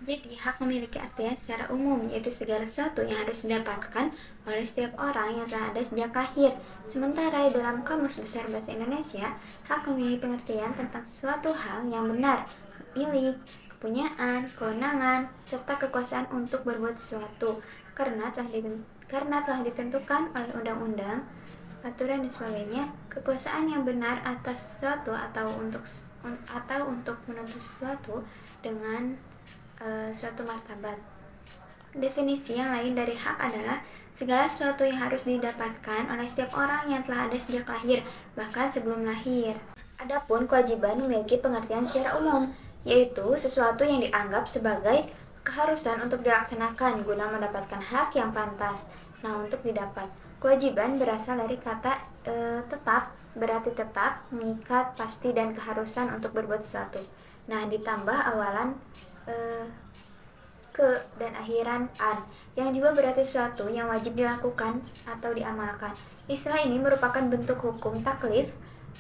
Jadi, hak memiliki artian secara umum, yaitu segala sesuatu yang harus didapatkan oleh setiap orang yang telah ada sejak lahir. Sementara dalam Kamus Besar Bahasa Indonesia, hak memiliki pengertian tentang sesuatu hal yang benar, milik, kepunyaan, kewenangan, serta kekuasaan untuk berbuat sesuatu, karena telah ditentukan oleh undang-undang, aturan dan sebagainya. Kekuasaan yang benar atas sesuatu atau untuk menuntut sesuatu dengan suatu martabat. Definisi yang lain dari hak adalah segala sesuatu yang harus didapatkan oleh setiap orang yang telah ada sejak lahir, bahkan sebelum lahir. Adapun kewajiban memiliki pengertian secara umum, yaitu sesuatu yang dianggap sebagai keharusan untuk dilaksanakan guna mendapatkan hak yang pantas. Nah, untuk didapat, kewajiban berasal dari kata tetap, berarti tetap, mengikat, pasti, dan keharusan untuk berbuat sesuatu. Nah, ditambah awalan ke dan akhiran an, yang juga berarti sesuatu yang wajib dilakukan atau diamalkan. Istilah ini merupakan bentuk hukum taklif,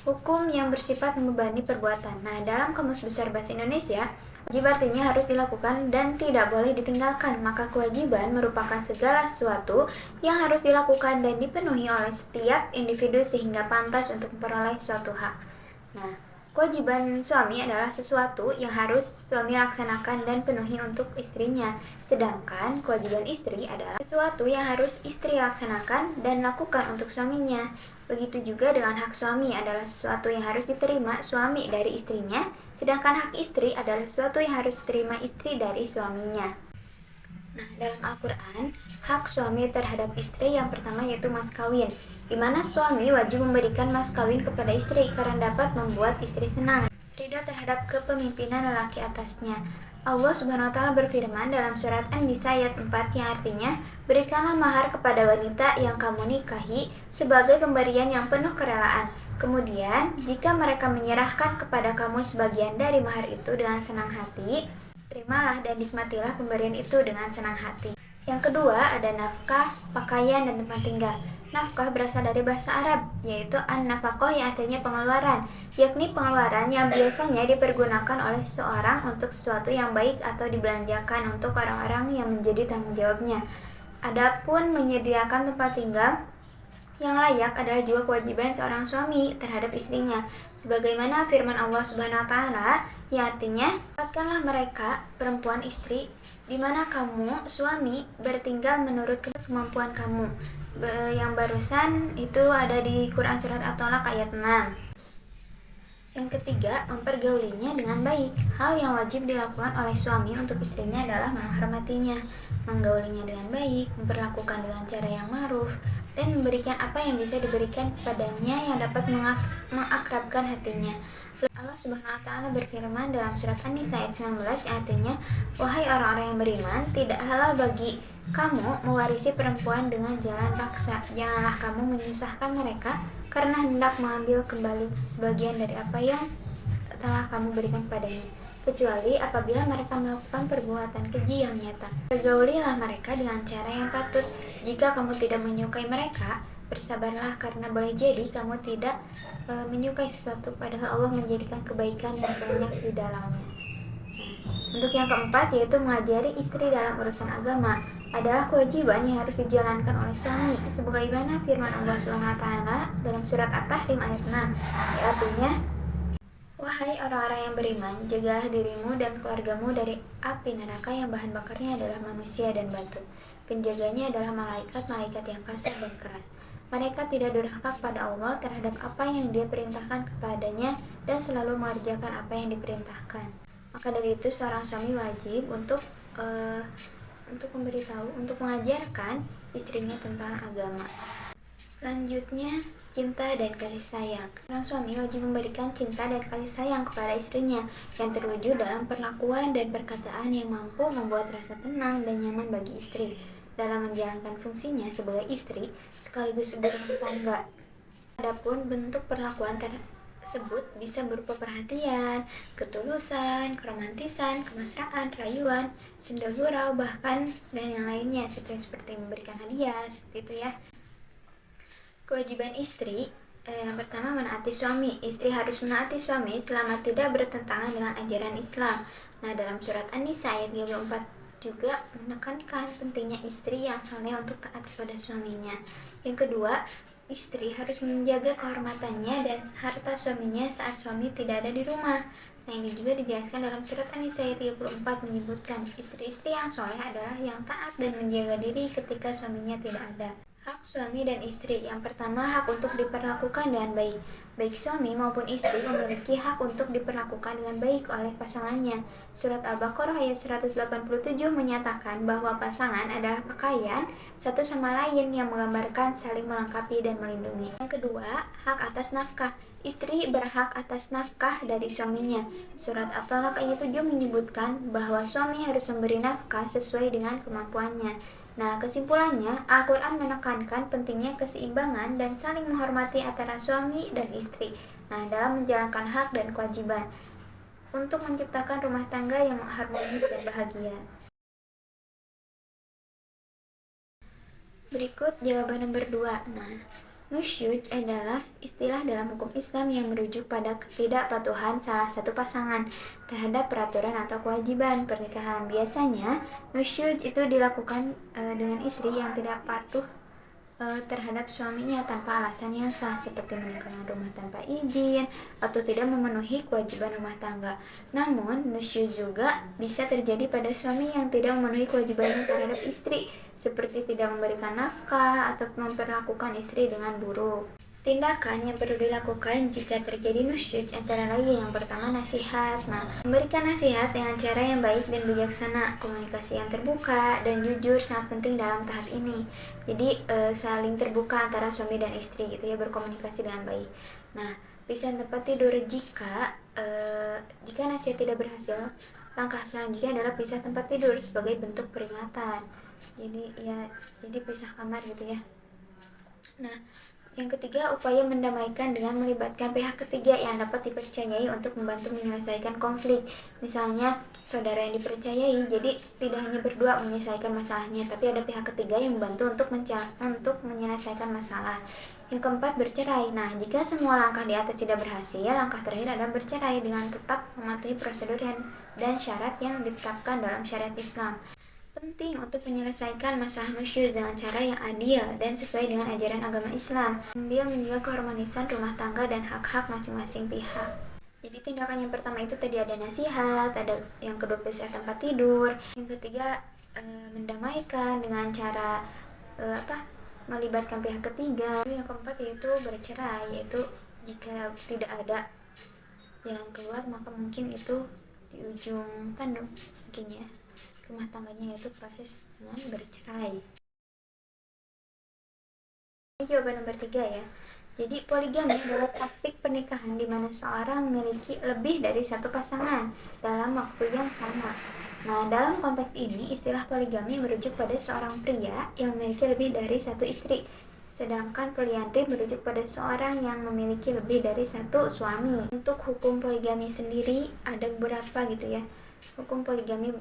hukum yang bersifat membebani perbuatan. Nah, dalam Kamus Besar Bahasa Indonesia, wajib artinya harus dilakukan dan tidak boleh ditinggalkan. Maka kewajiban merupakan segala sesuatu yang harus dilakukan dan dipenuhi oleh setiap individu sehingga pantas untuk memperoleh suatu hak. Nah, kewajiban suami adalah sesuatu yang harus suami laksanakan dan penuhi untuk istrinya. Sedangkan kewajiban istri adalah sesuatu yang harus istri laksanakan dan lakukan untuk suaminya. Begitu juga dengan hak suami adalah sesuatu yang harus diterima suami dari istrinya, sedangkan hak istri adalah sesuatu yang harus diterima istri dari suaminya. Nah, dalam Al-Quran, hak suami terhadap istri yang pertama yaitu mas kawin, di mana suami wajib memberikan mas kawin kepada istri karena dapat membuat istri senang, ridho terhadap kepemimpinan lelaki atasnya. Allah Subhanahu wa Ta'ala berfirman dalam surat An-Nisa ayat 4 yang artinya, berikanlah mahar kepada wanita yang kamu nikahi sebagai pemberian yang penuh kerelaan. Kemudian, jika mereka menyerahkan kepada kamu sebagian dari mahar itu dengan senang hati, terimalah dan nikmatilah pemberian itu dengan senang hati. Yang kedua ada nafkah, pakaian, dan tempat tinggal. Nafkah berasal dari bahasa Arab, yaitu an-nafaqah yang artinya pengeluaran, yakni pengeluaran yang biasanya dipergunakan oleh seseorang untuk sesuatu yang baik atau dibelanjakan untuk orang-orang yang menjadi tanggung jawabnya. Adapun menyediakan tempat tinggal yang layak adalah juga kewajiban seorang suami terhadap istrinya, sebagaimana firman Allah Subhanahu wa Ta'ala yang artinya, dapatkanlah mereka perempuan istri di mana kamu suami bertinggal menurut kemampuan kamu. Yang barusan itu ada di Quran surat At-Tolak ayat 6. Yang ketiga, mempergaulinya dengan baik. Hal yang wajib dilakukan oleh suami untuk istrinya adalah menghormatinya, menggaulinya dengan baik, memperlakukan dengan cara yang ma'ruf, dan memberikan apa yang bisa diberikan kepadanya yang dapat mengakrabkan hatinya. Allah Subhanahu wa Ta'ala berfirman dalam surat An-Nisa ayat 19 yang artinya, wahai orang-orang yang beriman, tidak halal bagi kamu mewarisi perempuan dengan jalan paksa. Janganlah kamu menyusahkan mereka karena hendak mengambil kembali sebagian dari apa yang telah kamu berikan kepadanya, kecuali apabila mereka melakukan perbuatan keji yang nyata. Pergaulilah mereka dengan cara yang patut. Jika kamu tidak menyukai mereka, bersabarlah karena boleh jadi kamu tidak menyukai sesuatu padahal Allah menjadikan kebaikan yang banyak di dalamnya. Untuk yang keempat yaitu mengajari istri dalam urusan agama adalah kewajiban yang harus dijalankan oleh suami, sebagaimana firman Allah Subhanahu wa Ta'ala dalam surat At-Tahrim ayat 6 yang artinya, wahai orang-orang yang beriman, jagalah dirimu dan keluargamu dari api neraka yang bahan bakarnya adalah manusia dan batu. Penjaganya adalah malaikat-malaikat yang kasar dan keras. Mereka tidak durhaka kepada Allah terhadap apa yang Dia perintahkan kepadanya dan selalu mengerjakan apa yang diperintahkan. Maka dari itu seorang suami wajib untuk memberitahu, untuk mengajarkan istrinya tentang agama. Selanjutnya, cinta dan kasih sayang. Seorang suami wajib memberikan cinta dan kasih sayang kepada istrinya yang terwujud dalam perlakuan dan perkataan yang mampu membuat rasa tenang dan nyaman bagi istri dalam menjalankan fungsinya sebagai istri sekaligus ibu rumah tangga. Adapun bentuk perlakuan tersebut bisa berupa perhatian, ketulusan, keromantisan, kemesraan, rayuan, senda gurau, bahkan dan yang lainnya seperti memberikan hadiah, seperti itu ya. Kewajiban istri Yang pertama, menaati suami. Istri harus menaati suami selama tidak bertentangan dengan ajaran Islam. Nah, dalam surat An-Nisa ayat 34 juga menekankan pentingnya istri yang soleh untuk taat kepada suaminya. Yang kedua, istri harus menjaga kehormatannya dan harta suaminya saat suami tidak ada di rumah. Nah, ini juga dijelaskan dalam surat An-Nisa ayat 34 menyebutkan istri-istri yang soleh adalah yang taat dan menjaga diri ketika suaminya tidak ada. Hak suami dan istri. Yang pertama, hak untuk diperlakukan dengan baik. Baik suami maupun istri memiliki hak untuk diperlakukan dengan baik oleh pasangannya. Surat Al-Baqarah ayat 187 menyatakan bahwa pasangan adalah pakaian satu sama lain yang menggambarkan saling melengkapi dan melindungi. Yang kedua, hak atas nafkah. Istri berhak atas nafkah dari suaminya. Surat At-Talaq ayat 7 menyebutkan bahwa suami harus memberi nafkah sesuai dengan kemampuannya. Nah, kesimpulannya, Al-Quran menekankan pentingnya keseimbangan dan saling menghormati antara suami dan istri. Nah, dalam menjalankan hak dan kewajiban untuk menciptakan rumah tangga yang harmonis dan bahagia. Berikut jawaban nomor 2. Nah, nusyuz adalah istilah dalam hukum Islam yang merujuk pada ketidakpatuhan salah satu pasangan terhadap peraturan atau kewajiban pernikahan. Biasanya, nusyuz itu dilakukan dengan istri yang tidak patuh terhadap suaminya tanpa alasan yang sah, seperti meninggalkan rumah tanpa izin atau tidak memenuhi kewajiban rumah tangga. Namun, nusyuz juga bisa terjadi pada suami yang tidak memenuhi kewajibannya terhadap istri, seperti tidak memberikan nafkah atau memperlakukan istri dengan buruk. Tindakan yang perlu dilakukan jika terjadi nusyuz antara lain yang pertama, nasihat. Nah, memberikan nasihat dengan cara yang baik dan bijaksana. Komunikasi yang terbuka dan jujur sangat penting dalam tahap ini. Jadi saling terbuka antara suami dan istri gitu ya, berkomunikasi dengan baik. Nah, bisa tempat tidur jika nasihat tidak berhasil, langkah selanjutnya adalah pisah tempat tidur sebagai bentuk peringatan. Jadi pisah kamar gitu ya. Nah, yang ketiga, upaya mendamaikan dengan melibatkan pihak ketiga yang dapat dipercayai untuk membantu menyelesaikan konflik. Misalnya, saudara yang dipercayai, jadi tidak hanya berdua menyelesaikan masalahnya, tapi ada pihak ketiga yang membantu untuk menyelesaikan masalah. Yang keempat, bercerai. Nah, jika semua langkah di atas tidak berhasil, langkah terakhir adalah bercerai dengan tetap mematuhi prosedur dan syarat yang ditetapkan dalam syariat Islam. Penting untuk menyelesaikan masalah nusyuz dengan cara yang adil dan sesuai dengan ajaran agama Islam, sambil menjaga keharmonisan rumah tangga dan hak-hak masing-masing pihak. Jadi tindakan yang pertama itu tadi ada nasihat, ada yang kedua pisah tempat tidur, yang ketiga mendamaikan dengan cara melibatkan pihak ketiga, yang keempat yaitu bercerai, yaitu jika tidak ada jalan keluar maka mungkin itu di ujung tanduk mungkin ya rumah tangganya, yaitu proses dengan bercerai. Ini jawaban nomor 3 ya. Jadi poligami adalah taktik pernikahan di mana seorang memiliki lebih dari satu pasangan dalam waktu yang sama. Nah, dalam konteks ini istilah poligami merujuk pada seorang pria yang memiliki lebih dari satu istri, sedangkan poliandri merujuk pada seorang yang memiliki lebih dari satu suami. Untuk hukum poligami sendiri ada beberapa gitu ya. Hukum poligami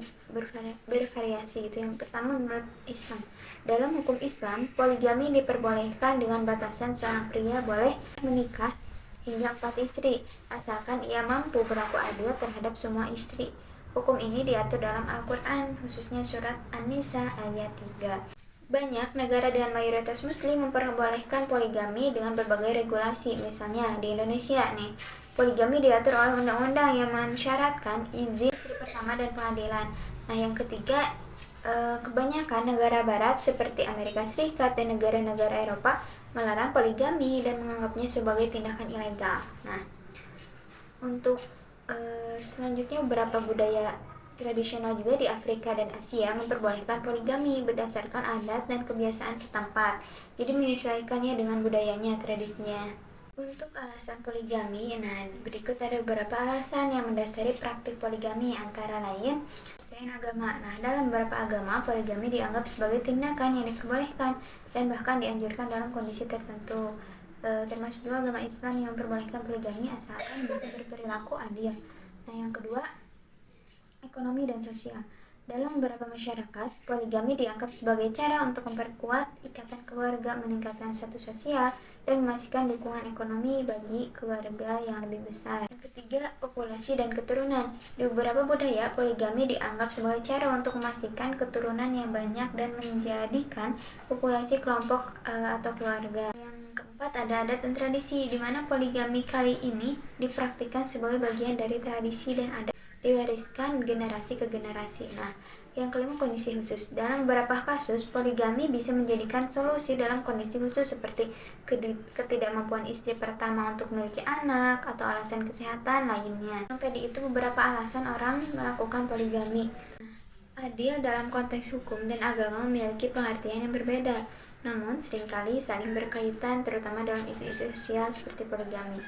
bervariasi gitu. Yang pertama, menurut Islam, dalam hukum Islam poligami diperbolehkan dengan batasan seorang pria boleh menikah hingga 4 istri asalkan ia mampu berlaku adil terhadap semua istri. Hukum ini diatur dalam Al-Quran, khususnya surat An-Nisa ayat 3. Banyak negara dengan mayoritas muslim memperbolehkan poligami dengan berbagai regulasi. Misalnya di Indonesia nih, poligami diatur oleh undang-undang yang mensyaratkan izin istri pertama dan pengadilan. Nah, yang ketiga, kebanyakan negara barat seperti Amerika Serikat dan negara-negara Eropa melarang poligami dan menganggapnya sebagai tindakan ilegal. Nah, untuk selanjutnya beberapa budaya tradisional juga di Afrika dan Asia memperbolehkan poligami berdasarkan adat dan kebiasaan setempat. Jadi menyesuaikannya dengan budayanya, tradisinya. Untuk alasan poligami, nah berikut ada beberapa alasan yang mendasari praktik poligami, antara lain kepercayaan agama. Nah, dalam beberapa agama, poligami dianggap sebagai tindakan yang diperbolehkan dan bahkan dianjurkan dalam kondisi tertentu. Termasuk juga agama Islam yang memperbolehkan poligami asalkan bisa berperilaku adil. Nah, yang kedua, ekonomi dan sosial. Dalam beberapa masyarakat, poligami dianggap sebagai cara untuk memperkuat ikatan keluarga, meningkatkan status sosial, dan memastikan dukungan ekonomi bagi keluarga yang lebih besar. Yang ketiga, populasi dan keturunan. Di beberapa budaya, poligami dianggap sebagai cara untuk memastikan keturunan yang banyak dan menjadikan populasi kelompok atau keluarga. Yang keempat, ada adat dan tradisi, di mana poligami kali ini dipraktikkan sebagai bagian dari tradisi dan adat diwariskan generasi ke generasi. Nah, yang kelima, kondisi khusus. Dalam beberapa kasus, poligami bisa menjadikan solusi dalam kondisi khusus seperti ketidakmampuan istri pertama untuk memiliki anak atau alasan kesehatan lainnya. Yang tadi itu beberapa alasan orang melakukan poligami. Adil dalam konteks hukum dan agama memiliki pengertian yang berbeda, namun seringkali saling berkaitan, terutama dalam isu-isu sosial seperti poligami.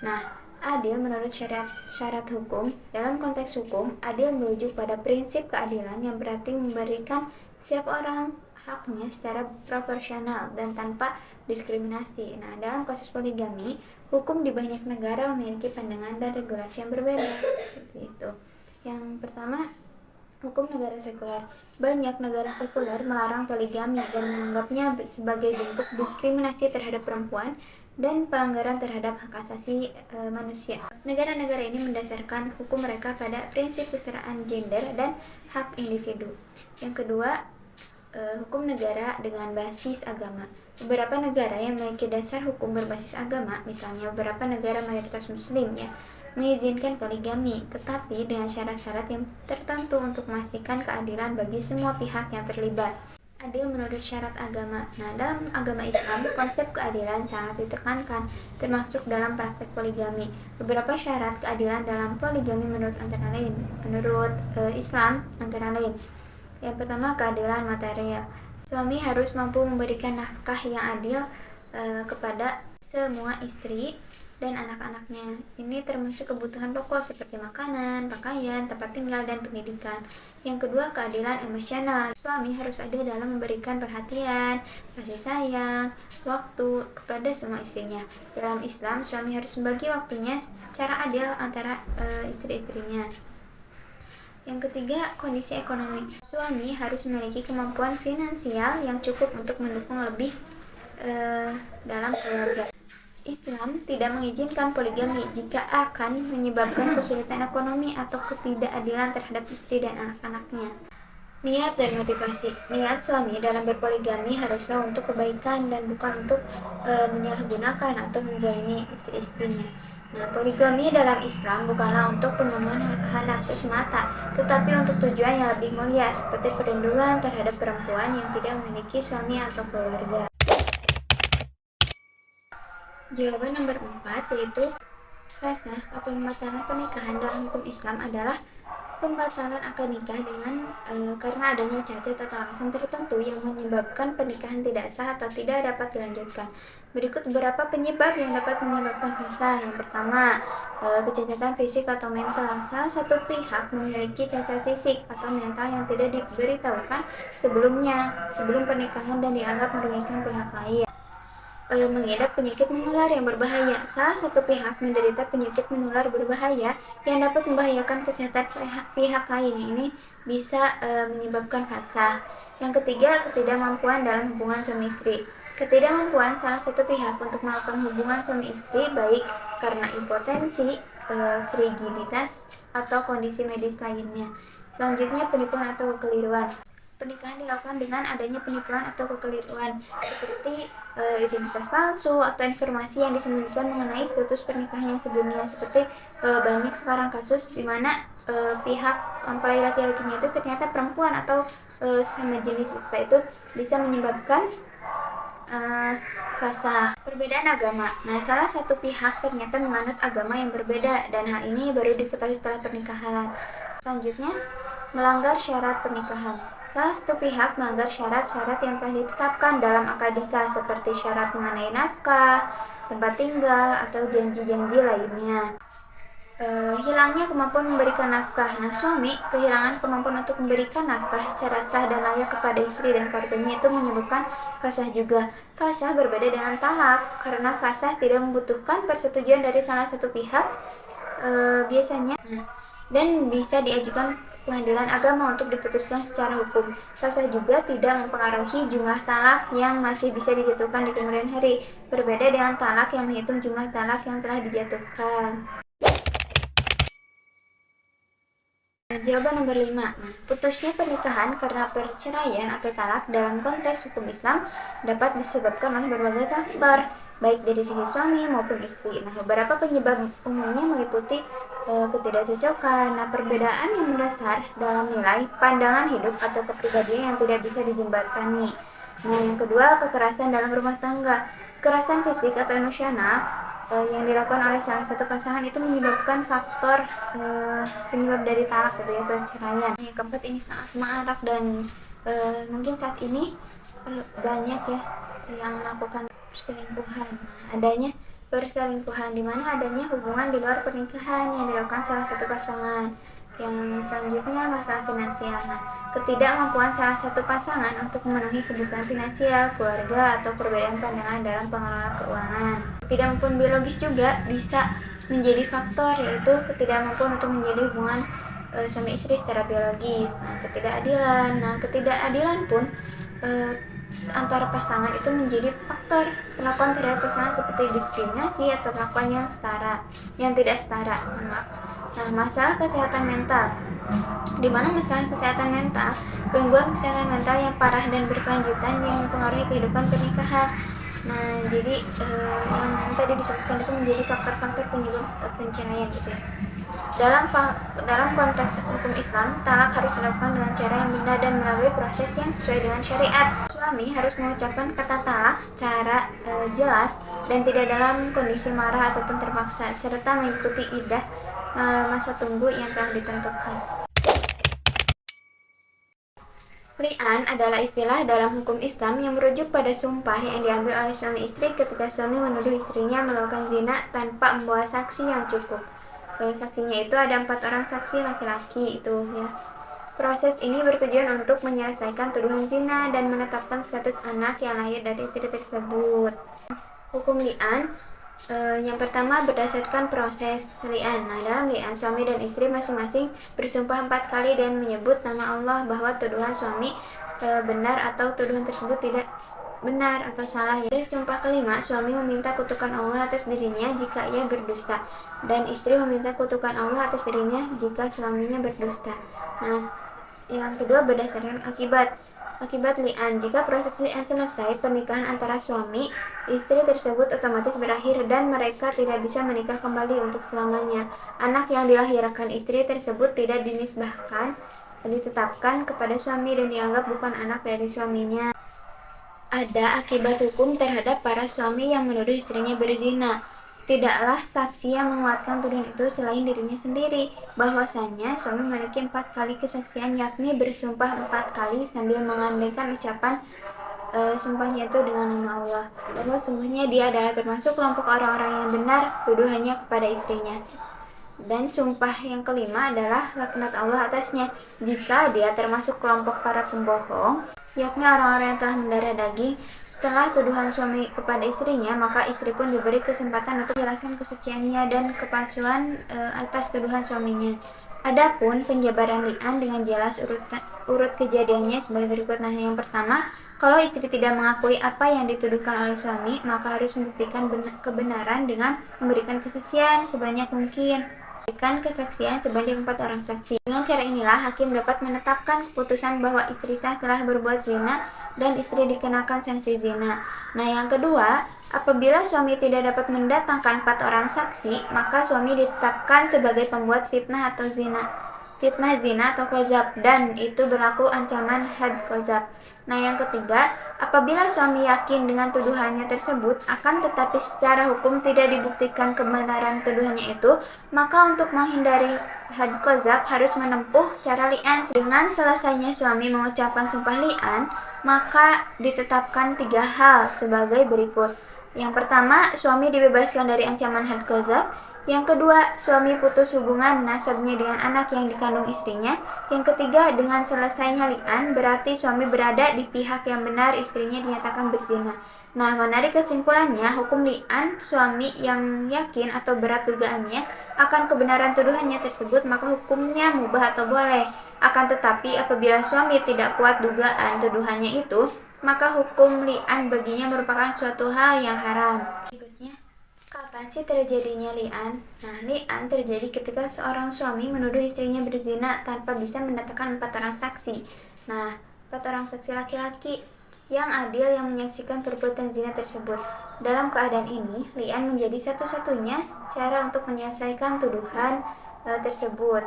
Nah, adil menurut syarat hukum. Dalam konteks hukum, adil merujuk pada prinsip keadilan yang berarti memberikan setiap orang haknya secara proporsional dan tanpa diskriminasi. Nah, dalam kasus poligami, hukum di banyak negara memiliki pandangan dan regulasi yang berbeda. Seperti itu. Yang pertama, hukum negara sekuler. Banyak negara sekuler melarang poligami dan menganggapnya sebagai bentuk diskriminasi terhadap perempuan dan pelanggaran terhadap hak asasi manusia. Negara-negara ini mendasarkan hukum mereka pada prinsip kesetaraan gender dan hak individu. Yang kedua, hukum negara dengan basis agama. Beberapa negara yang memiliki dasar hukum berbasis agama, misalnya beberapa negara mayoritas muslim ya, mengizinkan poligami, tetapi dengan syarat-syarat yang tertentu untuk memastikan keadilan bagi semua pihak yang terlibat. Adil menurut syarat agama. Nah, dalam agama Islam, konsep keadilan sangat ditekankan, termasuk dalam praktek poligami. Beberapa syarat keadilan dalam poligami menurut Islam antara lain. Yang pertama, keadilan material. Suami harus mampu memberikan nafkah yang adil kepada semua istri dan anak-anaknya. Ini termasuk kebutuhan pokok seperti makanan, pakaian, tempat tinggal, dan pendidikan. Yang kedua, keadilan emosional. Suami harus adil dalam memberikan perhatian, kasih sayang, waktu kepada semua istrinya. Dalam Islam, suami harus membagi waktunya secara adil antara istri-istrinya. Yang ketiga, kondisi ekonomi. Suami harus memiliki kemampuan finansial yang cukup untuk mendukung lebih dalam keluarga. Islam tidak mengizinkan poligami jika akan menyebabkan kesulitan ekonomi atau ketidakadilan terhadap istri dan anak-anaknya. Niat dan motivasi. Niat suami dalam berpoligami haruslah untuk kebaikan dan bukan untuk menyalahgunakan atau menzalimi istri-istrinya. Nah, poligami dalam Islam bukanlah untuk pemenuhan nafsu semata, tetapi untuk tujuan yang lebih mulia, seperti perlindungan terhadap perempuan yang tidak memiliki suami atau keluarga. Jawaban nomor 4 yaitu fasakh atau pembatalan pernikahan dalam hukum Islam adalah pembatalan akad nikah karena adanya cacat atau alasan tertentu yang menyebabkan pernikahan tidak sah atau tidak dapat dilanjutkan. Berikut beberapa penyebab yang dapat menyebabkan fasakh. Yang pertama, kecacatan fisik atau mental. Salah satu pihak memiliki cacat fisik atau mental yang tidak diberitahukan sebelum pernikahan dan dianggap merugikan pihak lain. Mengidap penyakit menular yang berbahaya. Salah satu pihak menderita penyakit menular berbahaya yang dapat membahayakan kesehatan pihak lain. Ini bisa menyebabkan fasakh. Yang ketiga, ketidakmampuan dalam hubungan suami istri. Ketidakmampuan salah satu pihak untuk melakukan hubungan suami istri, baik karena impotensi, frigilitas, atau kondisi medis lainnya. Selanjutnya, penipuan atau kekeliruan. Pernikahan dilakukan dengan adanya penipuan atau kekeliruan, seperti identitas palsu atau informasi yang disembunyikan mengenai status pernikahan yang sebelumnya. Seperti banyak sekarang kasus di mana pihak mempelai laki-lakinya itu ternyata perempuan atau sama jenis. Setelah itu bisa menyebabkan fasakh. Perbedaan agama. Nah, salah satu pihak ternyata menganut agama yang berbeda dan hal ini baru diketahui setelah pernikahan. Selanjutnya, melanggar syarat pernikahan. Salah satu pihak melanggar syarat-syarat yang telah ditetapkan dalam akad nikah seperti syarat mengenai nafkah, tempat tinggal, atau janji-janji lainnya. Hilangnya kemampuan memberikan nafkah. Nah, suami kehilangan kemampuan untuk memberikan nafkah secara sah dan layak kepada istri dan keluarganya itu menyebabkan fasakh juga. Fasakh berbeda dengan talak karena fasakh tidak membutuhkan persetujuan dari salah satu pihak biasanya dan bisa diajukan pengadilan agama untuk diputuskan secara hukum. Sah juga tidak mempengaruhi jumlah talak yang masih bisa dijatuhkan di kemudian hari, berbeda dengan talak yang menghitung jumlah talak yang telah dijatuhkan. Jawaban nomor 5. Putusnya pernikahan karena perceraian atau talak dalam konteks hukum Islam dapat disebabkan oleh berbagai faktor, baik dari sisi suami maupun istri. Beberapa penyebab umumnya meliputi ketidakcocokan, perbedaan yang mendasar dalam nilai, pandangan hidup atau kepribadian yang tidak bisa dijembatani. Yang kedua, kekerasan dalam rumah tangga. Kekerasan fisik atau emosional yang dilakukan oleh salah satu pasangan itu menyebabkan faktor penyebab dari talak gitu ya, perceraian. Yang keempat, ini sangat marak dan mungkin saat ini banyak ya yang melakukan perselingkuhan. Adanya perselingkuhan di mana adanya hubungan di luar pernikahan yang dilakukan salah satu pasangan. Yang selanjutnya, masalah finansial. Ketidakmampuan salah satu pasangan untuk memenuhi kebutuhan finansial keluarga atau perbedaan pandangan dalam pengelolaan keuangan. Ketidakmampuan biologis juga bisa menjadi faktor, yaitu ketidakmampuan untuk menjadi hubungan suami istri secara biologis. Ketidakadilan pun antara pasangan itu menjadi faktor. Perlakuan terhadap pasangan seperti diskriminasi atau perlakuan yang tidak setara. Masalah kesehatan mental, di mana masalah kesehatan mental, gangguan kesehatan mental yang parah dan berkelanjutan yang mempengaruhi kehidupan pernikahan. Jadi yang tadi disebutkan itu menjadi faktor-faktor penyebab perceraian gitu ya. Dalam konteks hukum Islam, talak harus dilakukan dengan cara yang benar dan melalui proses yang sesuai dengan syariat. Suami harus mengucapkan kata talak secara jelas dan tidak dalam kondisi marah ataupun terpaksa, serta mengikuti iddah masa tunggu yang telah ditentukan. Li'an adalah istilah dalam hukum Islam yang merujuk pada sumpah yang diambil oleh suami istri ketika suami menuduh istrinya melakukan zina tanpa membawa saksi yang cukup. Saksinya itu ada 4 orang saksi laki-laki itu ya. Proses ini bertujuan untuk menyelesaikan tuduhan zina dan menetapkan status anak yang lahir dari istri tersebut. Hukum li'an yang pertama berdasarkan proses li'an. Dalam li'an, suami dan istri masing-masing bersumpah 4 kali dan menyebut nama Allah bahwa tuduhan suami benar atau tuduhan tersebut tidak benar atau salah. Pada sumpah kelima, suami meminta kutukan Allah atas dirinya jika ia berdusta, dan istri meminta kutukan Allah atas dirinya jika suaminya berdusta. Yang kedua berdasarkan akibat li'an. Jika proses li'an selesai, pernikahan antara suami istri tersebut otomatis berakhir dan mereka tidak bisa menikah kembali untuk selamanya. Anak yang dilahirkan istri tersebut tidak ditetapkan kepada suami dan dianggap bukan anak dari suaminya. Ada akibat hukum terhadap para suami yang menuduh istrinya berzina. Tidaklah saksi yang menguatkan tuduhan itu selain dirinya sendiri. Bahwasanya suami memiliki 4 kali kesaksian, yakni bersumpah 4 kali sambil mengandaikan ucapan sumpahnya itu dengan nama Allah, bahwa sungguhnya dia adalah termasuk kelompok orang-orang yang benar tuduhannya kepada istrinya. Dan sumpah yang kelima adalah laknat Allah atasnya jika dia termasuk kelompok para pembohong, yakni orang-orang yang telah mendarah daging. Setelah tuduhan suami kepada istrinya, maka istri pun diberi kesempatan untuk menjelaskan kesuciannya dan kepalsuan atas tuduhan suaminya. Adapun penjabaran li'an dengan jelas urut kejadiannya sebagai berikut. Yang pertama, kalau istri tidak mengakui apa yang dituduhkan oleh suami, maka harus membuktikan kebenaran dengan memberikan kesaksian sebanyak mungkin. Kesaksian sebanyak 4 orang saksi. Dengan cara inilah hakim dapat menetapkan keputusan bahwa istri sah telah berbuat zina dan istri dikenakan sanksi zina. Yang kedua, apabila suami tidak dapat mendatangkan 4 orang saksi, maka suami ditetapkan sebagai pembuat fitnah zina atau qadzaf, dan itu berlaku ancaman had qadzaf. Yang ketiga, apabila suami yakin dengan tuduhannya tersebut, akan tetapi secara hukum tidak dibuktikan kebenaran tuduhannya itu, maka untuk menghindari had qadzaf harus menempuh cara li'an. Dengan selesainya suami mengucapkan sumpah li'an, maka ditetapkan 3 hal sebagai berikut. Yang pertama, suami dibebaskan dari ancaman had qadzaf. Yang kedua, suami putus hubungan nasabnya dengan anak yang dikandung istrinya. Yang ketiga, dengan selesainya li'an, berarti suami berada di pihak yang benar, istrinya dinyatakan berzina. Nah, menarik kesimpulannya, hukum li'an, suami yang yakin atau berat dugaannya akan kebenaran tuduhannya tersebut, maka hukumnya mubah atau boleh. Akan tetapi, apabila suami tidak kuat dugaan tuduhannya itu, maka hukum li'an baginya merupakan suatu hal yang haram. Berikutnya, kapan sih terjadinya li'an? Nah, li'an terjadi ketika seorang suami menuduh istrinya berzina tanpa bisa mendatangkan 4 orang saksi. Nah, 4 orang saksi laki-laki yang adil yang menyaksikan perbuatan zina tersebut. Dalam keadaan ini, li'an menjadi satu-satunya cara untuk menyelesaikan tuduhan tersebut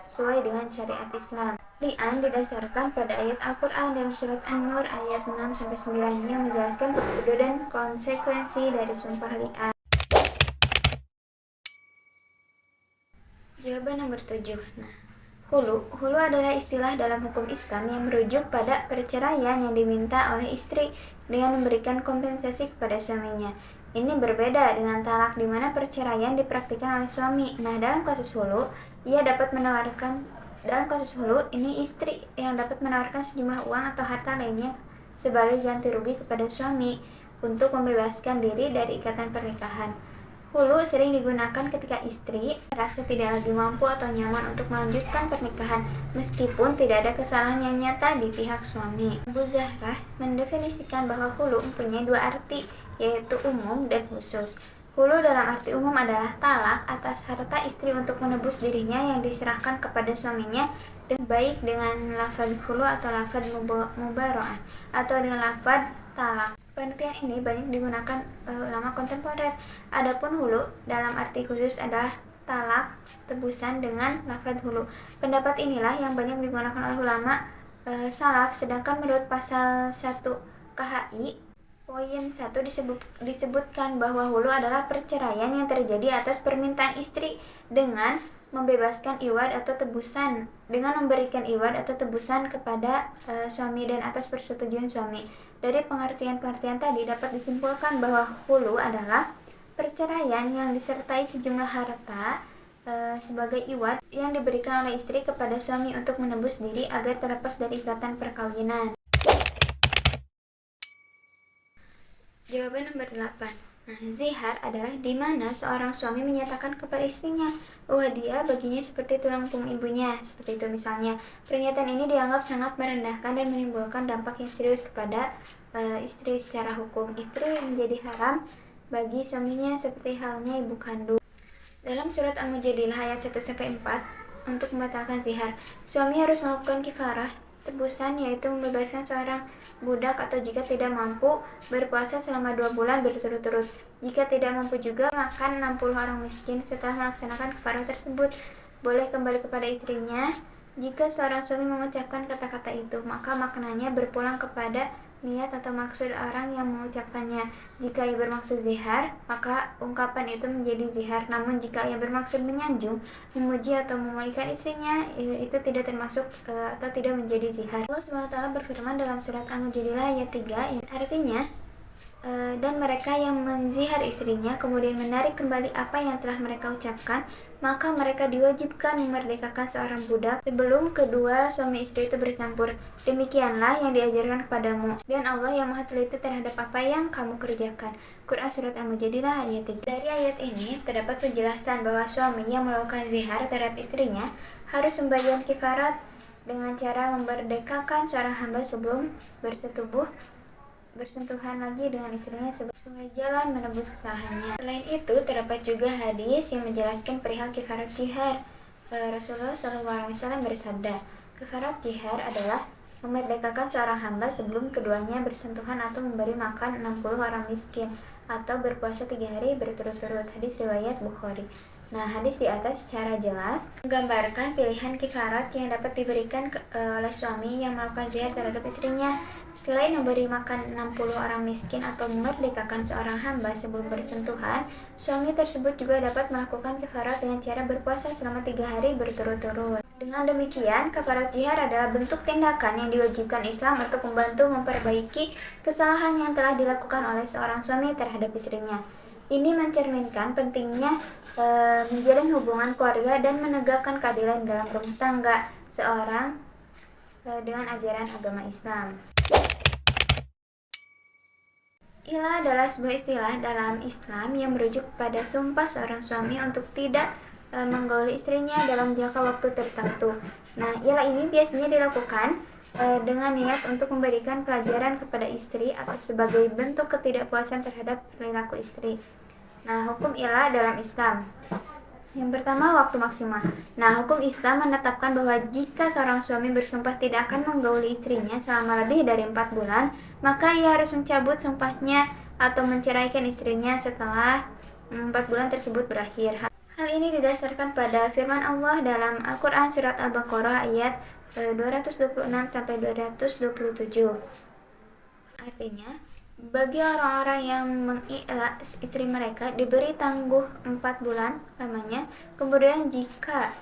sesuai dengan syariat Islam. Li'an didasarkan pada ayat Al-Quran dalam surat An-Nur ayat 6-9 yang menjelaskan prosedur dan konsekuensi dari sumpah li'an. Jawaban nomor 7. Nah, hulu adalah istilah dalam hukum Islam yang merujuk pada perceraian yang diminta oleh istri dengan memberikan kompensasi kepada suaminya. Ini berbeda dengan talak di mana perceraian dipraktikkan oleh suami. Nah, dalam kasus hulu ini istri yang dapat menawarkan sejumlah uang atau harta lainnya sebagai ganti rugi kepada suami untuk membebaskan diri dari ikatan pernikahan. Hulu sering digunakan ketika istri merasa tidak lagi mampu atau nyaman untuk melanjutkan pernikahan meskipun tidak ada kesalahan yang nyata di pihak suami. Abu Zahrah mendefinisikan bahwa hulu mempunyai 2 arti, yaitu umum dan khusus. Hulu dalam arti umum adalah talak atas harta istri untuk menebus dirinya yang diserahkan kepada suaminya, dan baik dengan lafaz hulu atau lafaz mubaro'ah atau dengan lafaz talak. Pengertian ini banyak digunakan ulama kontemporer. Adapun hulu dalam arti khusus adalah talak tebusan dengan lafaz hulu. Pendapat inilah yang banyak digunakan oleh ulama salaf, sedangkan menurut pasal 1 KHI Poin 1 disebutkan bahwa hulu adalah perceraian yang terjadi atas permintaan istri dengan membebaskan iwad atau tebusan, dengan memberikan iwad atau tebusan kepada suami dan atas persetujuan suami. Dari pengertian-pengertian tadi dapat disimpulkan bahwa hulu adalah perceraian yang disertai sejumlah harta sebagai iwad yang diberikan oleh istri kepada suami untuk menebus diri agar terlepas dari ikatan perkawinan. Jawaban nomor 8. Nah, zihar adalah di mana seorang suami menyatakan kepada istrinya bahwa dia baginya seperti tulang punggung ibunya. Seperti itu misalnya. Pernyataan ini dianggap sangat merendahkan dan menimbulkan dampak yang serius kepada istri secara hukum. Istri menjadi haram bagi suaminya seperti halnya ibu kandung. Dalam surat Al-Mujadilah ayat 1-4 untuk membatalkan zihar, suami harus melakukan kifarah tebusan, yaitu membebaskan seorang budak atau jika tidak mampu berpuasa selama 2 bulan berturut-turut. Jika tidak mampu juga makan 60 orang miskin. Setelah melaksanakan kifarah tersebut, boleh kembali kepada istrinya. Jika seorang suami mengucapkan kata-kata itu, maka maknanya berpulang kepada niat atau maksud orang yang mengucapkannya. Jika ia bermaksud zihar, maka ungkapan itu menjadi zihar. Namun jika ia bermaksud menyanjung, memuji atau memulihkan istrinya, itu tidak termasuk atau tidak menjadi zihar. Allah SWT berfirman dalam surat Al-Mujadilah ayat 3 yang artinya, dan mereka yang menzihar istrinya kemudian menarik kembali apa yang telah mereka ucapkan, maka mereka diwajibkan memerdekakan seorang budak sebelum kedua suami istri itu bercampur. Demikianlah yang diajarkan kepadamu, dan Allah yang maha teliti terhadap apa yang kamu kerjakan. Quran Surat Al-Mujadilah ayat 3. Dari ayat ini terdapat penjelasan bahwa suami yang melakukan zihar terhadap istrinya harus membayar kifarat dengan cara memerdekakan seorang hamba sebelum bersentuhan lagi dengan istrinya sebagai jalan menebus kesalahannya. Selain itu, terdapat juga hadis yang menjelaskan perihal kifarat jihar. Rasulullah SAW bersabda, kifarat jihar adalah memerdekakan seorang hamba sebelum keduanya bersentuhan atau memberi makan 60 orang miskin atau berpuasa 3 hari berturut-turut. Hadis riwayat Bukhari. Nah, hadis di atas secara jelas menggambarkan pilihan kifarat yang dapat diberikan oleh suami yang melakukan zihar terhadap istrinya. Selain memberi makan 60 orang miskin atau memerdekakan seorang hamba sebelum bersentuhan, suami tersebut juga dapat melakukan kifarat dengan cara berpuasa selama 3 hari berturut-turut. Dengan demikian, kafarat zihar adalah bentuk tindakan yang diwajibkan Islam untuk membantu memperbaiki kesalahan yang telah dilakukan oleh seorang suami terhadap istrinya. Ini mencerminkan pentingnya menjalin hubungan keluarga dan menegakkan keadilan dalam rumah tangga seorang dengan ajaran agama Islam. Ilah adalah sebuah istilah dalam Islam yang merujuk pada sumpah seorang suami untuk tidak menggauli istrinya dalam jangka waktu tertentu. Nah, ilah ini biasanya dilakukan dengan niat untuk memberikan pelajaran kepada istri atau sebagai bentuk ketidakpuasan terhadap perilaku istri. Nah, hukum ilah dalam Islam. Yang pertama, waktu maksimal. Nah, hukum Islam menetapkan bahwa jika seorang suami bersumpah tidak akan menggauli istrinya selama lebih dari 4 bulan, maka ia harus mencabut sumpahnya atau menceraikan istrinya setelah 4 bulan tersebut berakhir. Hal ini didasarkan pada firman Allah dalam Al-Quran Surat Al-Baqarah ayat 226-227. Artinya, bagi orang-orang yang mengikhlas istri mereka diberi tangguh 4 bulan lamanya, kemudian jika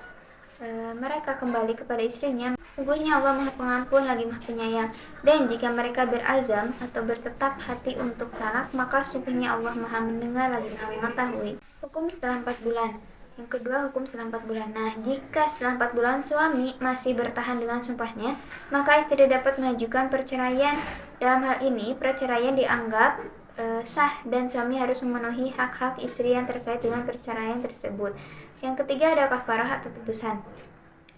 mereka kembali kepada istrinya, sungguhnya Allah Maha Pengampun lagi Maha Penyayang. Dan jika mereka berazam atau bertetap hati untuk talak, maka sungguhnya Allah Maha Mendengar lagi Maha Mengetahui. Hukum setelah 4 bulan. Yang kedua, hukum setelah 4 bulan. Nah, jika setelah 4 bulan suami masih bertahan dengan sumpahnya, maka istri dapat mengajukan perceraian. Dalam hal ini, perceraian dianggap sah dan suami harus memenuhi hak-hak istri yang terkait dengan perceraian tersebut. Yang ketiga, ada kafarah atau tebusan.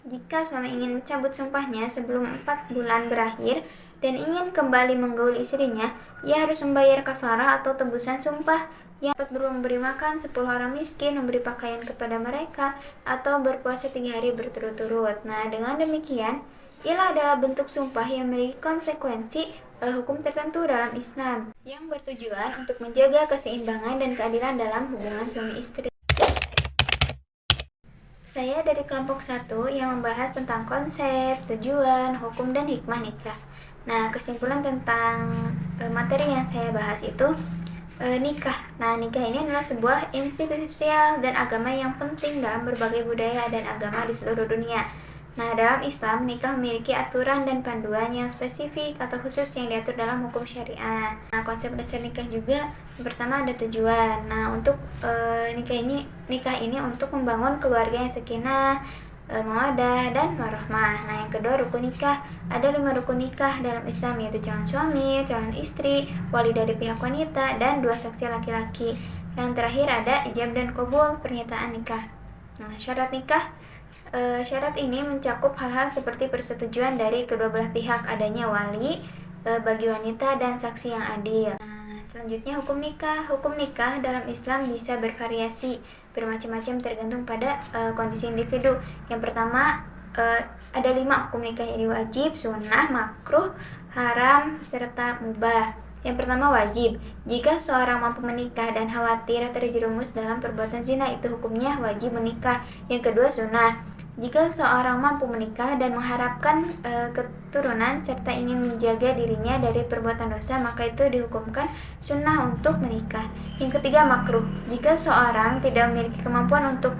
Jika suami ingin mencabut sumpahnya sebelum 4 bulan berakhir dan ingin kembali menggauli istrinya, ia harus membayar kafarah atau tebusan sumpah yang dapat berupa memberi makan 10 orang miskin, memberi pakaian kepada mereka, atau berpuasa 3 hari berturut-turut. Nah, dengan demikian, ilah adalah bentuk sumpah yang memiliki konsekuensi hukum tertentu dalam Islam yang bertujuan untuk menjaga keseimbangan dan keadilan dalam hubungan suami istri. Saya dari kelompok 1 yang membahas tentang konsep, tujuan, hukum, dan hikmah nikah. Nah, kesimpulan tentang materi yang saya bahas itu nikah. Nah, nikah ini adalah sebuah institusi sosial dan agama yang penting dalam berbagai budaya dan agama di seluruh dunia. Nah, dalam Islam, nikah memiliki aturan dan panduan yang spesifik atau khusus yang diatur dalam hukum syariah. Nah, konsep dasar nikah juga yang pertama ada tujuan. Nah, untuk nikah ini untuk membangun keluarga yang sakinah, mawaddah, dan warahmah. Nah, yang kedua, rukun nikah. Ada 5 rukun nikah dalam Islam, yaitu calon suami, calon istri, wali dari pihak wanita, dan 2 saksi laki-laki. Yang terakhir ada ijab dan qabul pernyataan nikah. Nah, syarat nikah. Syarat ini mencakup hal-hal seperti persetujuan dari kedua belah pihak, adanya wali bagi wanita, dan saksi yang adil. Nah, selanjutnya hukum nikah. Hukum nikah dalam Islam bisa bervariasi bermacam-macam tergantung pada kondisi individu. Yang pertama, ada 5 hukum nikah, yaitu wajib, sunnah, makruh, haram, serta mubah. Yang pertama, wajib. Jika seorang mampu menikah dan khawatir terjerumus dalam perbuatan zina, itu hukumnya wajib menikah. Yang kedua, sunnah. Jika seorang mampu menikah dan mengharapkan keturunan serta ingin menjaga dirinya dari perbuatan dosa, maka itu dihukumkan sunnah untuk menikah. Yang ketiga, makruh. Jika seorang tidak memiliki kemampuan untuk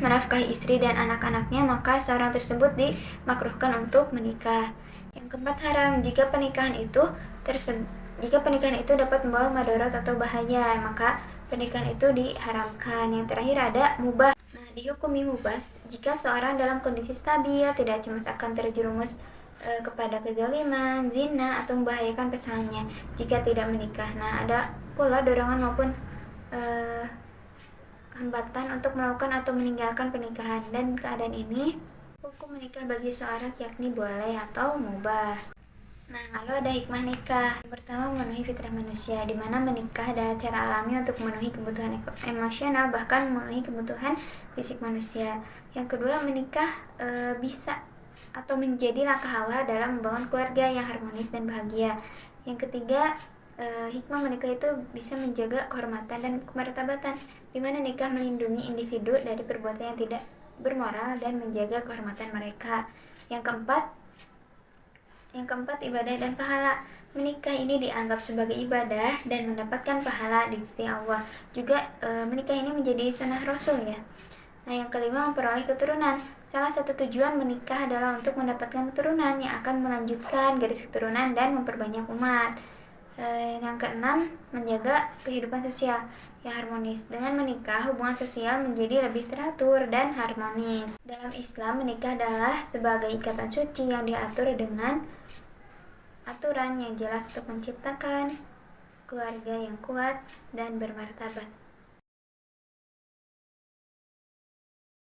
menafkahi istri dan anak-anaknya, maka seorang tersebut dimakruhkan untuk menikah. Yang keempat, haram. Jika pernikahan itu dapat membawa madarat atau bahaya, maka pernikahan itu diharamkan. Yang terakhir ada mubah. Nah, dihukumi mubah jika seorang dalam kondisi stabil, tidak cemas akan terjerumus kepada kezaliman, zina, atau membahayakan pasangannya jika tidak menikah. Nah, ada pula dorongan maupun hambatan untuk melakukan atau meninggalkan pernikahan, dan keadaan ini hukum menikah bagi seorang yakni boleh atau mubah. Nah, lalu ada hikmah nikah. Yang pertama, memenuhi fitrah manusia, di mana menikah adalah cara alami untuk memenuhi kebutuhan emosional, bahkan memenuhi kebutuhan fisik manusia. Yang kedua, menikah bisa atau menjadi langkah awal dalam membangun keluarga yang harmonis dan bahagia. Yang ketiga, hikmah menikah itu bisa menjaga kehormatan dan kemartabatan, di mana nikah melindungi individu dari perbuatan yang tidak bermoral dan menjaga kehormatan mereka. Yang keempat, ibadah dan pahala. Menikah ini dianggap sebagai ibadah dan mendapatkan pahala di sisi Allah. Juga menikah ini menjadi sunnah Rasul ya. Nah, yang kelima, memperoleh keturunan. Salah satu tujuan menikah adalah untuk mendapatkan keturunan yang akan melanjutkan garis keturunan dan memperbanyak umat. Yang keenam, menjaga kehidupan sosial yang harmonis. Dengan menikah, hubungan sosial menjadi lebih teratur dan harmonis. Dalam Islam, menikah adalah sebagai ikatan suci yang diatur dengan aturan yang jelas untuk menciptakan keluarga yang kuat dan bermartabat.